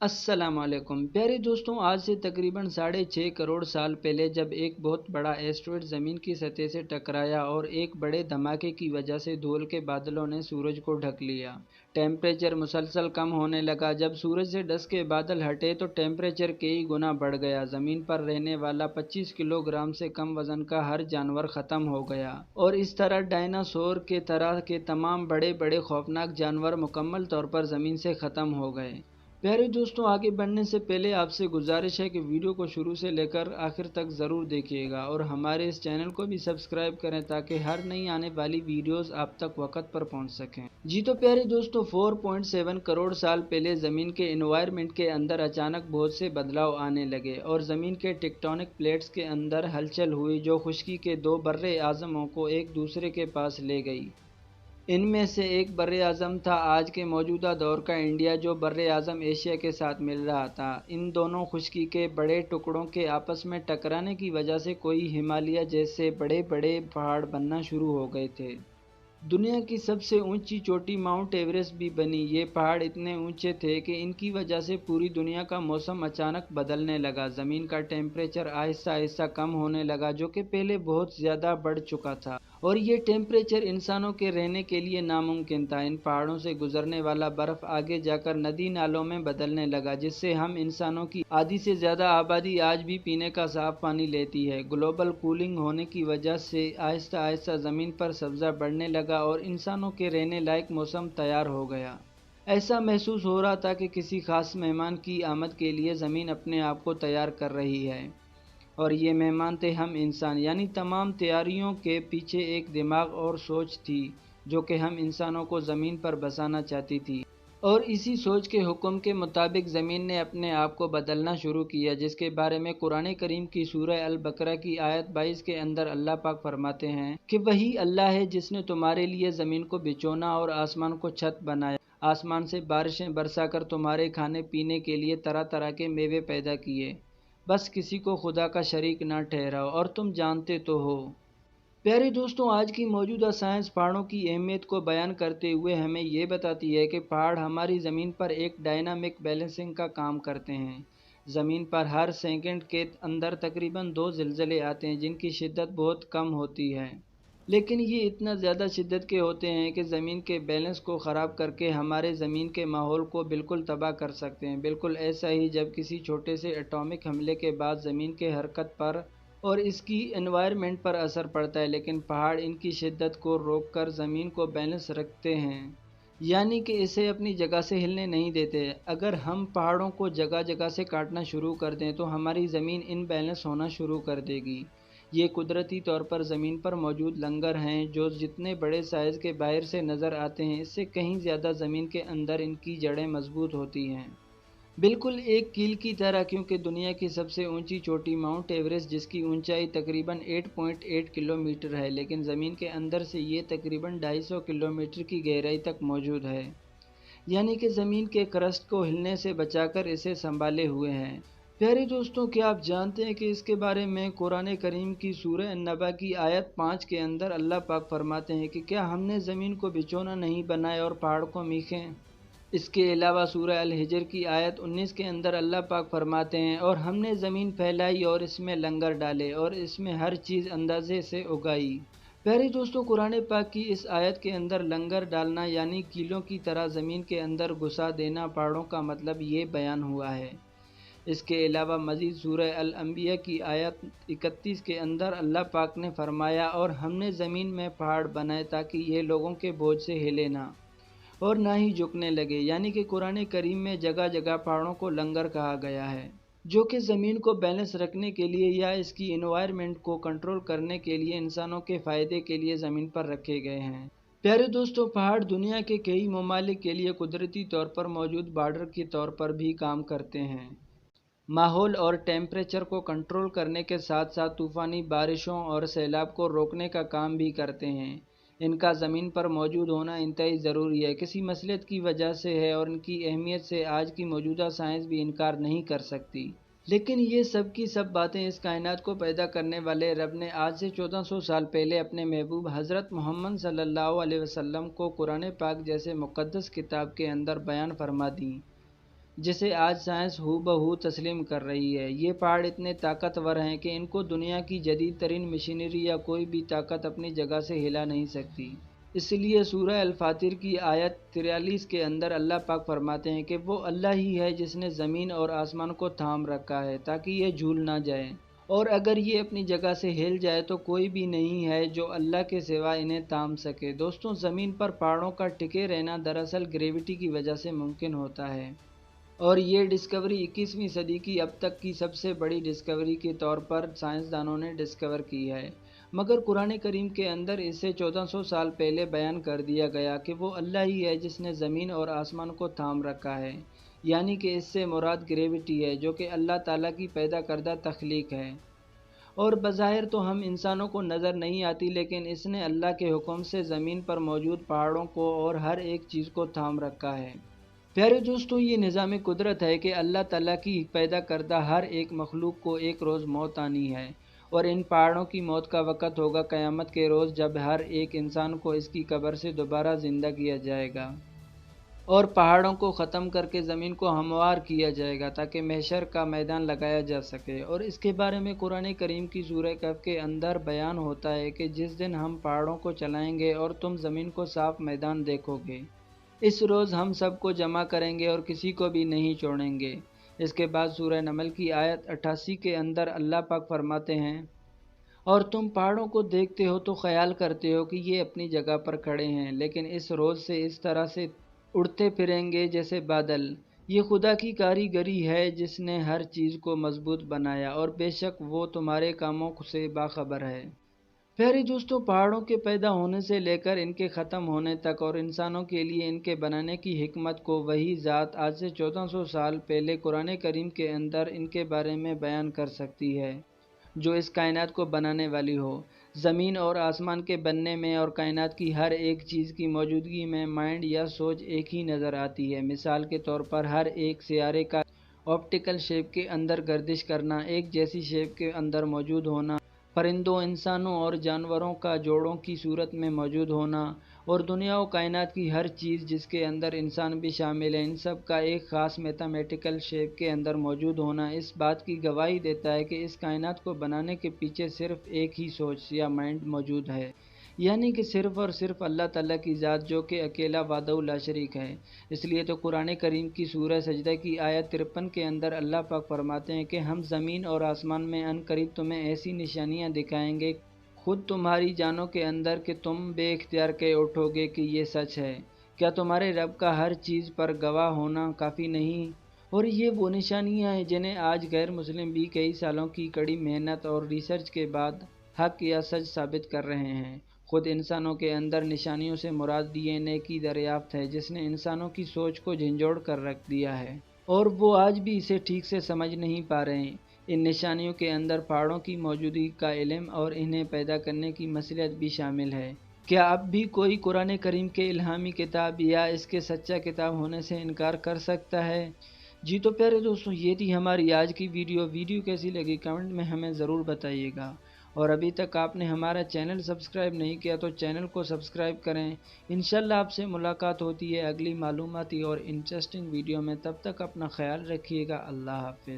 अस्सलाम वालेकुम प्यारे दोस्तों। आज से तकरीबन 6.5 करोड़ साल पहले जब एक बहुत बड़ा एस्टेरॉयड ज़मीन की सतह से टकराया और एक बड़े धमाके की वजह से धूल के बादलों ने सूरज को ढक लिया। टेम्परेचर मुसलसल कम होने लगा। जब सूरज से डस्ट के बादल हटे तो टेम्परेचर कई गुना बढ़ गया। ज़मीन पर रहने वाला 25 किलोग्राम से कम वजन का हर जानवर ख़त्म हो गया और इस तरह डायनासोर के तरह के तमाम बड़े बड़े खौफनाक जानवर मुकम्मल तौर पर ज़मीन से ख़त्म हो गए। प्यारे दोस्तों, आगे बढ़ने से पहले आपसे गुजारिश है कि वीडियो को शुरू से लेकर आखिर तक ज़रूर देखिएगा और हमारे इस चैनल को भी सब्सक्राइब करें ताकि हर नई आने वाली वीडियोस आप तक वक्त पर पहुंच सकें। जी तो प्यारे दोस्तों, 4.7 करोड़ साल पहले ज़मीन के एनवायरनमेंट के अंदर अचानक बहुत से बदलाव आने लगे और ज़मीन के टेक्टोनिक प्लेट्स के अंदर हलचल हुई जो खुश्की के दो बर्रे आज़मों को एक दूसरे के पास ले गई। इनमें से एक बर्रे आज़म था आज के मौजूदा दौर का इंडिया, जो बर्रे आज़म एशिया के साथ मिल रहा था। इन दोनों खुश्की के बड़े टुकड़ों के आपस में टकराने की वजह से कोई हिमालय जैसे बड़े बड़े पहाड़ बनना शुरू हो गए थे। दुनिया की सबसे ऊंची चोटी माउंट एवरेस्ट भी बनी। ये पहाड़ इतने ऊंचे थे कि इनकी वजह से पूरी दुनिया का मौसम अचानक बदलने लगा। ज़मीन का टेम्परेचर आहिस्ता आहिस्ता कम होने लगा, जो कि पहले बहुत ज़्यादा बढ़ चुका था और ये टेम्परेचर इंसानों के रहने के लिए नामुमकिन था। इन पहाड़ों से गुजरने वाला बर्फ़ आगे जाकर नदी नालों में बदलने लगा, जिससे हम इंसानों की आधी से ज़्यादा आबादी आज भी पीने का साफ पानी लेती है। ग्लोबल कूलिंग होने की वजह से आहिस्ता आहिस्ता ज़मीन पर सब्ज़ा बढ़ने लगा और इंसानों के रहने लायक मौसम तैयार हो गया। ऐसा महसूस हो रहा था कि किसी खास मेहमान की आमद के लिए ज़मीन अपने आप को तैयार कर रही है और ये मेहमान थे हम इंसान। यानी तमाम तैयारियों के पीछे एक दिमाग और सोच थी जो कि हम इंसानों को ज़मीन पर बसाना चाहती थी और इसी सोच के हुक्म के मुताबिक ज़मीन ने अपने आप को बदलना शुरू किया, जिसके बारे में कुरान करीम की सूरह अल बकरा की आयत 22 के अंदर अल्लाह पाक फरमाते हैं कि वही अल्लाह है जिसने तुम्हारे लिए ज़मीन को बिछोना और आसमान को छत बनाया, आसमान से बारिशें बरसा कर तुम्हारे खाने पीने के लिए तरह तरह के मेवे पैदा किए। बस किसी को खुदा का शरीक ना ठहराओ और तुम जानते तो हो। प्यारे दोस्तों, आज की मौजूदा साइंस पहाड़ों की अहमियत को बयान करते हुए हमें ये बताती है कि पहाड़ हमारी ज़मीन पर एक डायनामिक बैलेंसिंग का काम करते हैं। ज़मीन पर हर सेकंड के अंदर तकरीबन 2 ज़िलज़ले आते हैं जिनकी शिद्दत बहुत कम होती है, लेकिन ये इतना ज़्यादा शिद्दत के होते हैं कि ज़मीन के बैलेंस को ख़राब करके हमारे ज़मीन के माहौल को बिल्कुल तबाह कर सकते हैं। बिल्कुल ऐसा ही जब किसी छोटे से एटॉमिक हमले के बाद ज़मीन के हरकत पर और इसकी एनवायरनमेंट पर असर पड़ता है, लेकिन पहाड़ इनकी शिद्दत को रोक कर ज़मीन को बैलेंस रखते हैं, यानी कि इसे अपनी जगह से हिलने नहीं देते। अगर हम पहाड़ों को जगह जगह से काटना शुरू कर दें तो हमारी ज़मीन इनबैलेंस होना शुरू कर देगी। ये कुदरती तौर पर ज़मीन पर मौजूद लंगर हैं जो जितने बड़े साइज़ के बाहर से नज़र आते हैं, इससे कहीं ज़्यादा ज़मीन के अंदर इनकी जड़ें मजबूत होती हैं, बिल्कुल एक कील की तरह। क्योंकि दुनिया की सबसे ऊंची चोटी माउंट एवरेस्ट, जिसकी ऊंचाई तकरीबन 8.8 किलोमीटर है, लेकिन ज़मीन के अंदर से ये तकरीबन 250 किलोमीटर की गहराई तक मौजूद है, यानी कि ज़मीन के क्रस्ट को हिलने से बचाकर इसे संभाले हुए हैं। प्यारे दोस्तों, क्या आप जानते हैं कि इसके बारे में कुरान करीम की सूरह अन-नबा की आयत 5 के अंदर अल्लाह पाक फरमाते हैं कि क्या हमने ज़मीन को बिछोना नहीं बनाया और पहाड़ को मीखें। इसके अलावा सूरह अल हिजर की आयत 19 के अंदर अल्लाह पाक फरमाते हैं और हमने ज़मीन फैलाई और इसमें लंगर डाले और इसमें हर चीज़ अंदाजे से उगाई। प्यारे दोस्तों, कुरान पाक की इस आयत के अंदर लंगर डालना यानी कीलों की तरह ज़मीन के अंदर घुसा देना पहाड़ों का मतलब ये बयान हुआ है। इसके अलावा मज़ीद सूरह अल अंबिया की आयत 31 के अंदर अल्लाह पाक ने फरमाया और हमने ज़मीन में पहाड़ बनाए ताकि ये लोगों के बोझ से हिले ना और ना ही झुकने लगे। यानी कि कुरान करीम में जगह जगह पहाड़ों को लंगर कहा गया है, जो कि ज़मीन को बैलेंस रखने के लिए या इसकी एनवायरनमेंट को कंट्रोल करने के लिए इंसानों के फ़ायदे के लिए ज़मीन पर रखे गए हैं। प्यारे दोस्तों, पहाड़ दुनिया के कई ममालिक के लिए कुदरती तौर पर मौजूद बॉर्डर के तौर पर भी काम करते हैं। माहौल और टेम्परेचर को कंट्रोल करने के साथ साथ तूफ़ानी बारिशों और सैलाब को रोकने का काम भी करते हैं। इनका ज़मीन पर मौजूद होना इंतहाई ज़रूरी है, किसी मसलहत की वजह से है और इनकी अहमियत से आज की मौजूदा साइंस भी इनकार नहीं कर सकती। लेकिन ये सब की सब बातें इस कायनात को पैदा करने वाले रब ने आज से 1400 साल पहले अपने महबूब हज़रत मोहम्मद सल्लल्लाहु अलैहि वसल्लम को कुरान पाक जैसे मुक़द्दस किताब के अंदर बयान फरमा दी। جسے آج سائنس ہو بہو تسلیم کر رہی ہے۔ یہ پہاڑ اتنے طاقتور ہیں کہ ان کو دنیا کی جدید ترین مشینری یا کوئی بھی طاقت اپنی جگہ سے ہلا نہیں سکتی۔ اس لیے سورہ الفاتر کی آیت 43 کے اندر اللہ پاک فرماتے ہیں کہ وہ اللہ ہی ہے جس نے زمین اور آسمان کو تھام رکھا ہے تاکہ یہ جھول نہ جائے، اور اگر یہ اپنی جگہ سے ہل جائے تو کوئی بھی نہیں ہے جو اللہ کے سوا انہیں تھام سکے۔ دوستوں، زمین پر پہاڑوں کا ٹکے رہنا دراصل گریوٹی کی وجہ سے ممکن ہوتا ہے، اور یہ ڈسکوری 21ویں صدی کی اب تک کی سب سے بڑی ڈسکوری کے طور پر سائنسدانوں نے ڈسکور کی ہے۔ مگر قرآن کریم کے اندر اسے 1400 سال پہلے بیان کر دیا گیا کہ وہ اللہ ہی ہے جس نے زمین اور آسمان کو تھام رکھا ہے، یعنی کہ اس سے مراد گریوٹی ہے جو کہ اللہ تعالیٰ کی پیدا کردہ تخلیق ہے، اور بظاہر تو ہم انسانوں کو نظر نہیں آتی، لیکن اس نے اللہ کے حکم سے زمین پر موجود پہاڑوں کو اور ہر ایک چیز کو تھام رکھا ہے۔ پیارے دوستوں، یہ نظام قدرت ہے کہ اللہ تعالیٰ کی پیدا کردہ ہر ایک مخلوق کو ایک روز موت آنی ہے، اور ان پہاڑوں کی موت کا وقت ہوگا قیامت کے روز جب ہر ایک انسان کو اس کی قبر سے دوبارہ زندہ کیا جائے گا، اور پہاڑوں کو ختم کر کے زمین کو ہموار کیا جائے گا تاکہ محشر کا میدان لگایا جا سکے۔ اور اس کے بارے میں قرآن کریم کی سورہ کہف کے اندر بیان ہوتا ہے کہ جس دن ہم پہاڑوں کو چلائیں گے اور تم زمین کو صاف میدان دیکھو گے، اس روز ہم سب کو جمع کریں گے اور کسی کو بھی نہیں چھوڑیں گے۔ اس کے بعد سورہ نمل کی آیت 88 کے اندر اللہ پاک فرماتے ہیں، اور تم پہاڑوں کو دیکھتے ہو تو خیال کرتے ہو کہ یہ اپنی جگہ پر کھڑے ہیں، لیکن اس روز سے اس طرح سے اڑتے پھریں گے جیسے بادل۔ یہ خدا کی کاریگری ہے جس نے ہر چیز کو مضبوط بنایا، اور بے شک وہ تمہارے کاموں سے باخبر ہے۔ پیارے دوستوں، پہاڑوں کے پیدا ہونے سے لے کر ان کے ختم ہونے تک اور انسانوں کے لیے ان کے بنانے کی حکمت کو وہی ذات آج سے 1400 سال پہلے قرآن کریم کے اندر ان کے بارے میں بیان کر سکتی ہے، جو اس کائنات کو بنانے والی ہو۔ زمین اور آسمان کے بننے میں اور کائنات کی ہر ایک چیز کی موجودگی میں مائنڈ یا سوچ ایک ہی نظر آتی ہے۔ مثال کے طور پر ہر ایک سیارے کا آپٹیکل شیپ کے اندر گردش کرنا، ایک جیسی شیپ کے اندر موجود ہونا، پرندوں، انسانوں اور جانوروں کا جوڑوں کی صورت میں موجود ہونا، اور دنیا و کائنات کی ہر چیز جس کے اندر انسان بھی شامل ہے، ان سب کا ایک خاص میتھمیٹیکل شیپ کے اندر موجود ہونا اس بات کی گواہی دیتا ہے کہ اس کائنات کو بنانے کے پیچھے صرف ایک ہی سوچ یا مائنڈ موجود ہے، یعنی کہ صرف اور صرف اللہ تعالیٰ کی ذات جو کہ اکیلا وحدہ لا شریک ہے۔ اس لیے تو قرآن کریم کی سورہ سجدہ کی آیت 53 کے اندر اللہ پاک فرماتے ہیں کہ ہم زمین اور آسمان میں ان قریب تمہیں ایسی نشانیاں دکھائیں گے خود تمہاری جانوں کے اندر کہ تم بے اختیار کے اٹھو گے کہ یہ سچ ہے۔ کیا تمہارے رب کا ہر چیز پر گواہ ہونا کافی نہیں؟ اور یہ وہ نشانیاں ہیں جنہیں آج غیر مسلم بھی کئی سالوں کی کڑی محنت اور ریسرچ کے بعد حق یا سچ ثابت کر رہے ہیں۔ خود انسانوں کے اندر نشانیوں سے مراد ڈی این اے کی دریافت ہے جس نے انسانوں کی سوچ کو جھنجھوڑ کر رکھ دیا ہے، اور وہ آج بھی اسے ٹھیک سے سمجھ نہیں پا رہے ہیں۔ ان نشانیوں کے اندر پہاڑوں کی موجودگی کا علم اور انہیں پیدا کرنے کی مصلحت بھی شامل ہے۔ کیا اب بھی کوئی قرآن کریم کے الہامی کتاب یا اس کے سچا کتاب ہونے سے انکار کر سکتا ہے؟ جی تو پیارے دوستوں، یہ تھی ہماری آج کی ویڈیو کیسی لگی کمنٹ میں ہمیں ضرور بتائیے گا، اور ابھی تک آپ نے ہمارا چینل سبسکرائب نہیں کیا تو چینل کو سبسکرائب کریں۔ انشاءاللہ آپ سے ملاقات ہوتی ہے اگلی معلوماتی اور انٹرسٹنگ ویڈیو میں، تب تک اپنا خیال رکھیے گا۔ اللہ حافظ۔